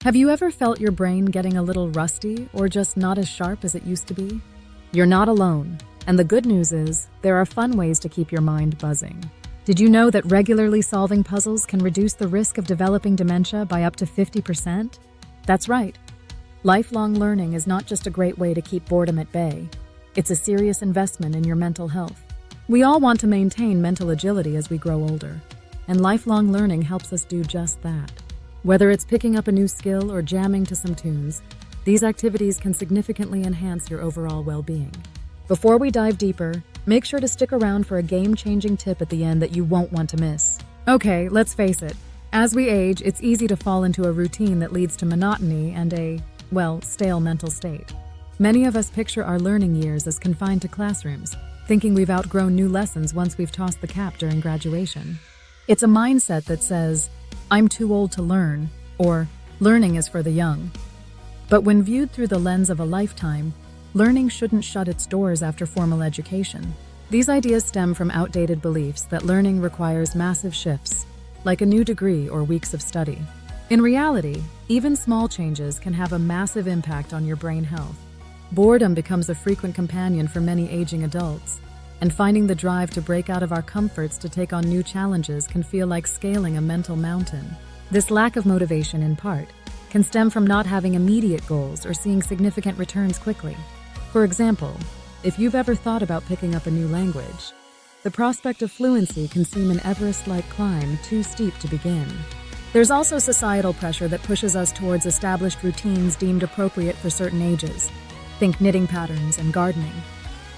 Have you ever felt your brain getting a little rusty or just not as sharp as it used to be? You're not alone, and the good news is there are fun ways to keep your mind buzzing. Did you know that regularly solving puzzles can reduce the risk of developing dementia by up to 50%? That's right. Lifelong learning is not just a great way to keep boredom at bay. It's a serious investment in your mental health. We all want to maintain mental agility as we grow older, and lifelong learning helps us do just that. Whether it's picking up a new skill or jamming to some tunes, these activities can significantly enhance your overall well-being. Before we dive deeper, make sure to stick around for a game-changing tip at the end that you won't want to miss. Okay, let's face it. As we age, it's easy to fall into a routine that leads to monotony and stale mental state. Many of us picture our learning years as confined to classrooms, thinking we've outgrown new lessons once we've tossed the cap during graduation. It's a mindset that says, "I'm too old to learn," or "learning is for the young." But when viewed through the lens of a lifetime, learning shouldn't shut its doors after formal education. These ideas stem from outdated beliefs that learning requires massive shifts, like a new degree or weeks of study. In reality, even small changes can have a massive impact on your brain health. Boredom becomes a frequent companion for many aging adults, and finding the drive to break out of our comforts to take on new challenges can feel like scaling a mental mountain. This lack of motivation, in part, can stem from not having immediate goals or seeing significant returns quickly. For example, if you've ever thought about picking up a new language, the prospect of fluency can seem an Everest-like climb too steep to begin. There's also societal pressure that pushes us towards established routines deemed appropriate for certain ages. Think knitting patterns and gardening.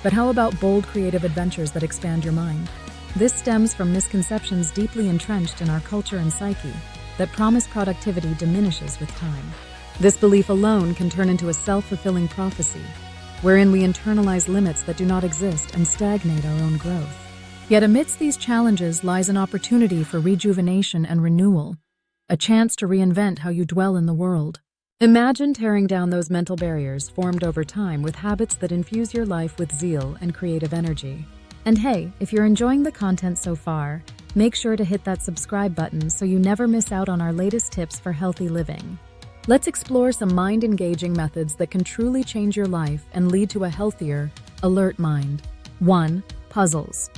But how about bold creative adventures that expand your mind? This stems from misconceptions deeply entrenched in our culture and psyche that promise productivity diminishes with time. This belief alone can turn into a self-fulfilling prophecy, wherein we internalize limits that do not exist and stagnate our own growth. Yet amidst these challenges lies an opportunity for rejuvenation and renewal, a chance to reinvent how you dwell in the world. Imagine tearing down those mental barriers formed over time with habits that infuse your life with zeal and creative energy. And hey, if you're enjoying the content so far, make sure to hit that subscribe button so you never miss out on our latest tips for healthy living. Let's explore some mind-engaging methods that can truly change your life and lead to a healthier, alert mind. 1. Puzzles.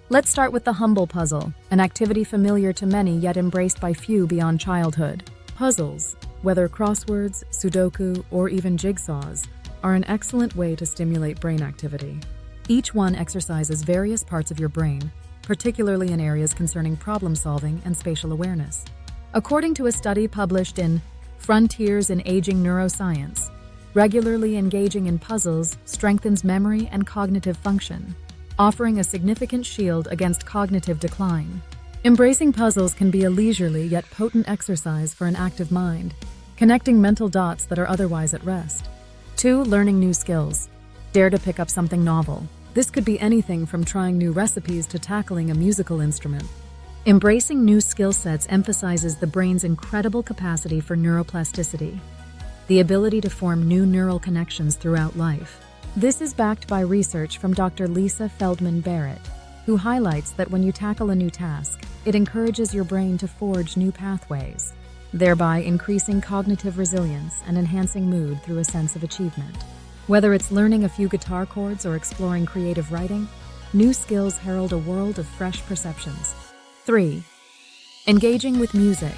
Let's start with the humble puzzle, an activity familiar to many yet embraced by few beyond childhood. Puzzles, whether crosswords, Sudoku, or even jigsaws, are an excellent way to stimulate brain activity. Each one exercises various parts of your brain, particularly in areas concerning problem solving and spatial awareness. According to a study published in Frontiers in Aging Neuroscience, regularly engaging in puzzles strengthens memory and cognitive function, offering a significant shield against cognitive decline. Embracing puzzles can be a leisurely yet potent exercise for an active mind, connecting mental dots that are otherwise at rest. 2. Learning new skills. Dare to pick up something novel. This could be anything from trying new recipes to tackling a musical instrument. Embracing new skill sets emphasizes the brain's incredible capacity for neuroplasticity, the ability to form new neural connections throughout life. This is backed by research from Dr. Lisa Feldman Barrett, who highlights that when you tackle a new task, it encourages your brain to forge new pathways, thereby increasing cognitive resilience and enhancing mood through a sense of achievement. Whether it's learning a few guitar chords or exploring creative writing, new skills herald a world of fresh perceptions. 3. Engaging with music.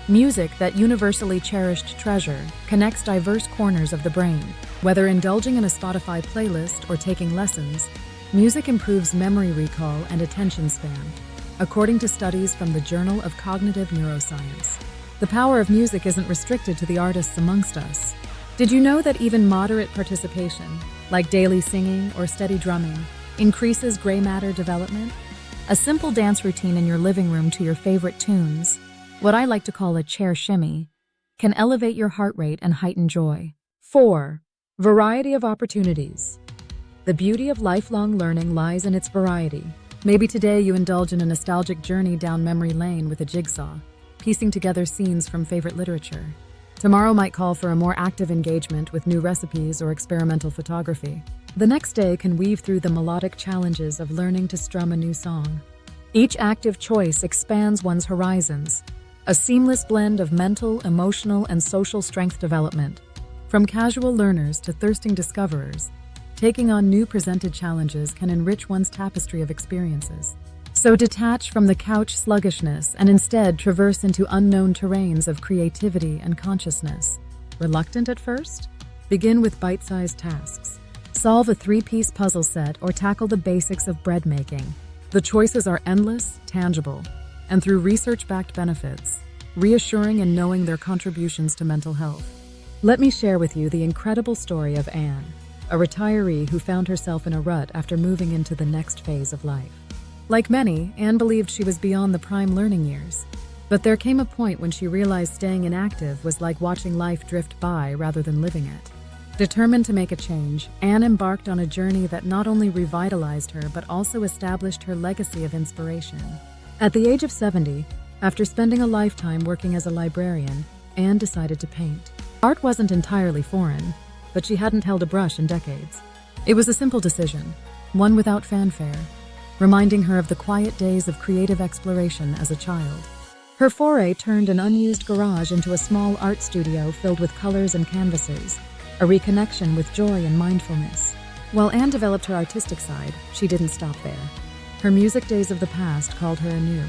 Music, that universally cherished treasure, connects diverse corners of the brain. Whether indulging in a Spotify playlist or taking lessons, music improves memory recall and attention span, according to studies from the Journal of Cognitive Neuroscience. The power of music isn't restricted to the artists amongst us. Did you know that even moderate participation, like daily singing or steady drumming, increases gray matter development? A simple dance routine in your living room to your favorite tunes, what I like to call a chair shimmy, can elevate your heart rate and heighten joy. 4. Variety of opportunities. The beauty of lifelong learning lies in its variety. Maybe today you indulge in a nostalgic journey down memory lane with a jigsaw, piecing together scenes from favorite literature. Tomorrow might call for a more active engagement with new recipes or experimental photography. The next day can weave through the melodic challenges of learning to strum a new song. Each active choice expands one's horizons, a seamless blend of mental, emotional, and social strength development. From casual learners to thirsting discoverers, taking on new presented challenges can enrich one's tapestry of experiences. So detach from the couch sluggishness and instead traverse into unknown terrains of creativity and consciousness. Reluctant at first? Begin with bite-sized tasks. Solve a 3-piece puzzle set or tackle the basics of bread making. The choices are endless, tangible, and through research-backed benefits, reassuring in knowing their contributions to mental health. Let me share with you the incredible story of Anne, a retiree who found herself in a rut after moving into the next phase of life. Like many, Anne believed she was beyond the prime learning years. But there came a point when she realized staying inactive was like watching life drift by rather than living it. Determined to make a change, Anne embarked on a journey that not only revitalized her but also established her legacy of inspiration. At the age of 70, after spending a lifetime working as a librarian, Anne decided to paint. Art wasn't entirely foreign, but she hadn't held a brush in decades. It was a simple decision, one without fanfare, reminding her of the quiet days of creative exploration as a child. Her foray turned an unused garage into a small art studio filled with colors and canvases, a reconnection with joy and mindfulness. While Anne developed her artistic side, she didn't stop there. Her music days of the past called her anew.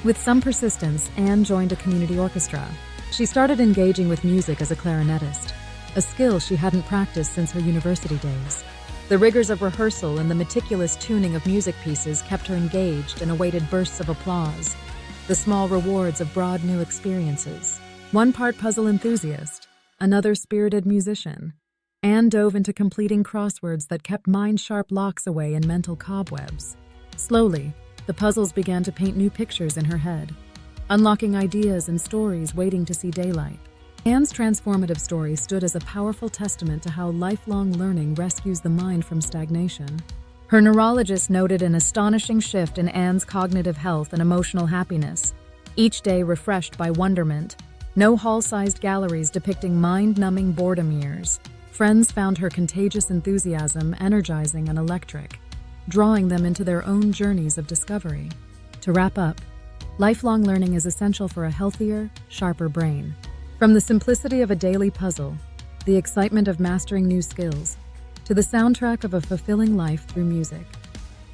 With some persistence, Anne joined a community orchestra. She started engaging with music as a clarinetist, a skill she hadn't practiced since her university days. The rigors of rehearsal and the meticulous tuning of music pieces kept her engaged and awaited bursts of applause, the small rewards of broad new experiences. One part puzzle enthusiast, another spirited musician, Anne dove into completing crosswords that kept mind-sharp locks away in mental cobwebs. Slowly, the puzzles began to paint new pictures in her head, unlocking ideas and stories waiting to see daylight. Anne's transformative story stood as a powerful testament to how lifelong learning rescues the mind from stagnation. Her neurologist noted an astonishing shift in Anne's cognitive health and emotional happiness, each day refreshed by wonderment. No hall-sized galleries depicting mind-numbing boredom years. Friends found her contagious enthusiasm energizing and electric, drawing them into their own journeys of discovery. To wrap up, lifelong learning is essential for a healthier, sharper brain. From the simplicity of a daily puzzle, the excitement of mastering new skills, to the soundtrack of a fulfilling life through music,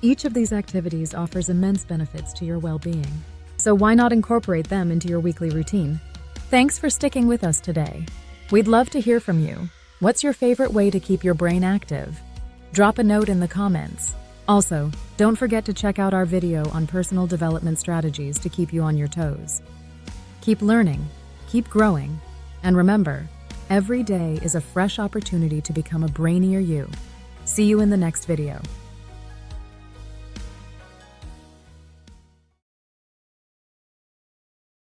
each of these activities offers immense benefits to your well-being. So why not incorporate them into your weekly routine? Thanks for sticking with us today. We'd love to hear from you. What's your favorite way to keep your brain active? Drop a note in the comments. Also, don't forget to check out our video on personal development strategies to keep you on your toes. Keep learning, keep growing, and remember, every day is a fresh opportunity to become a brainier you. See you in the next video.